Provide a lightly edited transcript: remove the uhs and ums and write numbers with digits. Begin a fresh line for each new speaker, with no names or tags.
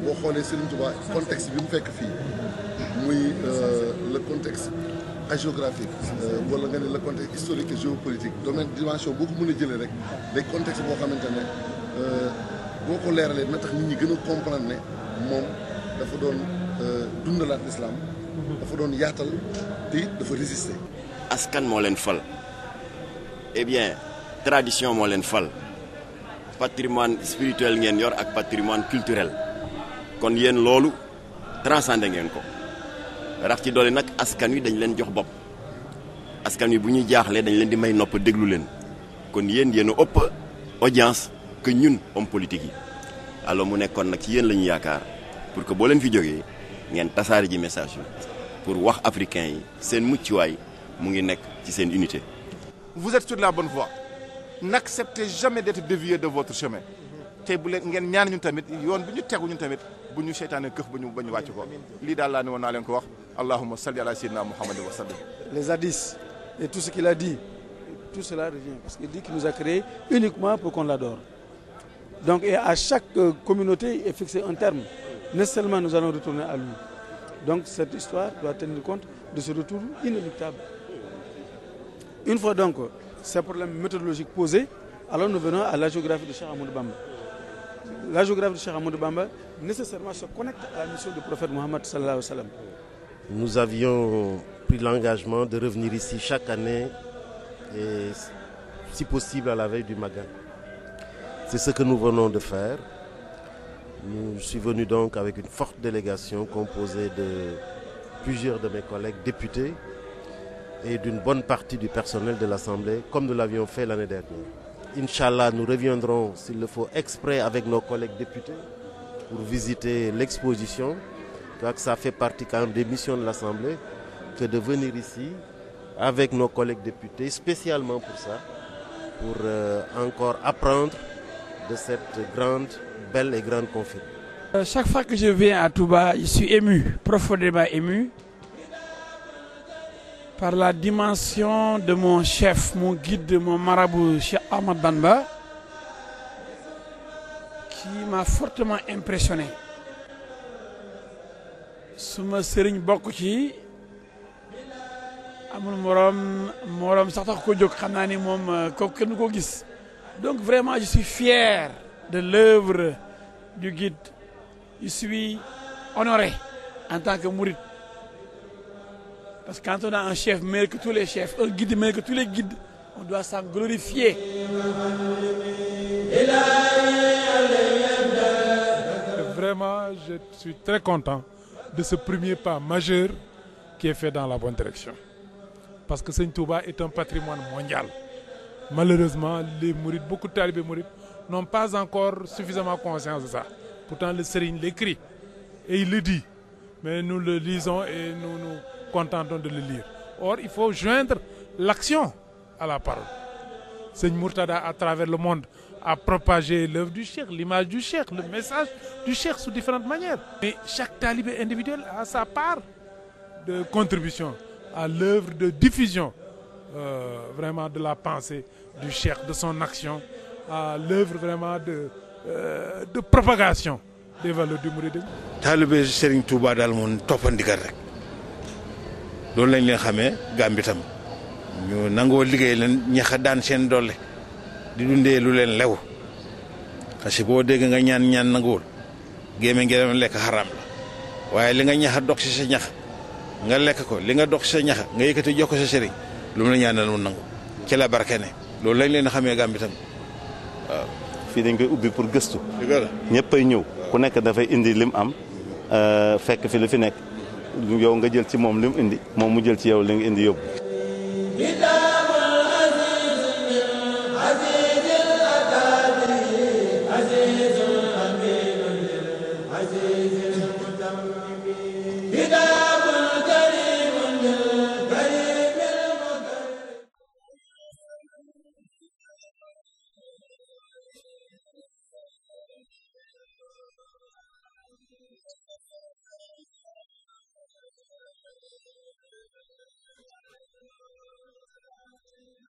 boo xoolee Serigne Touba contexte bi mu fekk fii muy le contexte géographique wala nga ne le contexte historique et géopolitique domaine dimension boo ko mën a jëlee rek day contexte boo xamante ne boo ko leeralee dina tax nit ñi gën a comprendre ne moom dafa doon dundalaat l'islam dafa doon yaatal te it dafa résister.
askan moo leen fal eh bien tradition moo leen fal patrimoine spirituel ngeen yor ak patrimoine culturel kon yéen loolu transcendé ngeen ko rax ci doole nag askan wi dañ leen jox bopp askan wi bu ñuy jaaxlee dañ leen di may nopp déglu leen kon yéen a ëpp audience que ñun homme politique yi alors mu nekkoon nag ci yéen la ñu yaakaar pour que boo leen fi jógee ngeen tasaare ji message bi pour wax africain yi seen muccuwaay mu ngi nekk ci seen unité.
Vous êtes sur la bonne voie. N'acceptez jamais d'être dévié de votre chemin. te bu leen ngeen ñaan ñun tamit yoon bi ñu tegu ñun tamit bu ñu seytaane këf ba ñu wàcc ko lii daal laa ne woon naa leen ko wax allahumma salli ala sayyidina Muhammad wa sallim.
Les hadiths et tout ce qu'il a dit, tout cela revient parce qu'il dit qu'il nous a créés uniquement pour qu'on l'adore. Donc et à chaque communauté est fixé un terme. Nécessairement nous allons retourner à lui. Donc cette histoire doit tenir compte de ce retour inéluctable. Une fois donc ces problèmes méthodologiques posés, alors nous venons à la géographie de Cheikh Ahmadou Bamba. La géographie de Cheikh Ahmadou Bamba nécessairement se connecte à la mission du prophète Mohammed sallallahu alayhi wa sallam.
Nous avions pris l'engagement de revenir ici chaque année et si possible à la veille du Magal. C'est ce que nous venons de faire. Je suis venu donc avec une forte délégation composée de plusieurs de mes collègues députés et d'une bonne partie du personnel de l'Assemblée, comme nous l'avions fait l'année dernière. Inch'Allah, nous reviendrons, s'il le faut, exprès avec nos collègues députés pour visiter l'exposition. Je crois que ça fait partie quand même des missions de l'Assemblée que de venir ici avec nos collègues députés, spécialement pour ça, pour encore apprendre de cette belle et grande conférence.
Chaque fois que je viens à Touba, je suis ému, profondément ému, par la dimension de mon chef, mon guide, mon marabout, Cheikh Ahmadou Bamba, qui m'a fortement impressionné. Suma sëriñ bokk ci amul morom sax tax ko jóg xam naa ni moom kooku kenn ko gis. Donc vraiment je suis fier de l'œuvre du guide. Je suis honoré en tant que mouride. Parce que quand on a un chef meilleur que tous les chefs, un guide meilleur que tous les guides, on doit s'en glorifier.
Vraiment, je suis très content de ce premier pas majeur qui est fait dans la bonne direction. Parce que Seigne Touba est un patrimoine mondial. Malheureusement, les mourides, beaucoup de talibés mourides n'ont pas encore suffisamment conscience de ça. Pourtant, le Serigne l'écrit et il le dit. Mais nous le lisons et nous nous contentons de le lire. Or, il faut joindre l'action à la parole. Seigne Mourtada, à travers le monde, a propagé l'œuvre du Cheikh, l'image du Cheikh, le message du Cheikh sous différentes manières. Mais chaque talibé individuel a sa part de contribution à l'œuvre de diffusion vraiment de la pensée du Cheikh, de son action, à l'œuvre vraiment de propagation des valeurs du mouridisme.
Talibé Serigne Touba daal moom toppandigal rek loolu lañ leen xamee Gàmbi tam ñu nangoo liggéey leen ñaxa daan seen doole di dundee lu leen lew parce que boo dégg nga ñaan nanguwul gémme ngi lekk xaraam la waaye li nga ñaxa dox ci sa ñax nga lekk ko li nga dox ci sa ñax nga yëkkati jox ko sa sëriñ lu mu la ñaanal mu nangu ci la barke ne loolu lañ leen xamee Gàmbi tam waaw.
fii dañ koy ubbi pour gëstu ñëpp ay ñëw ku nekk dafay indi lim am fekk fi li fi nekk yow nga jël ci moom lim indi moom mu jël ci yow li nga indi yóbbu.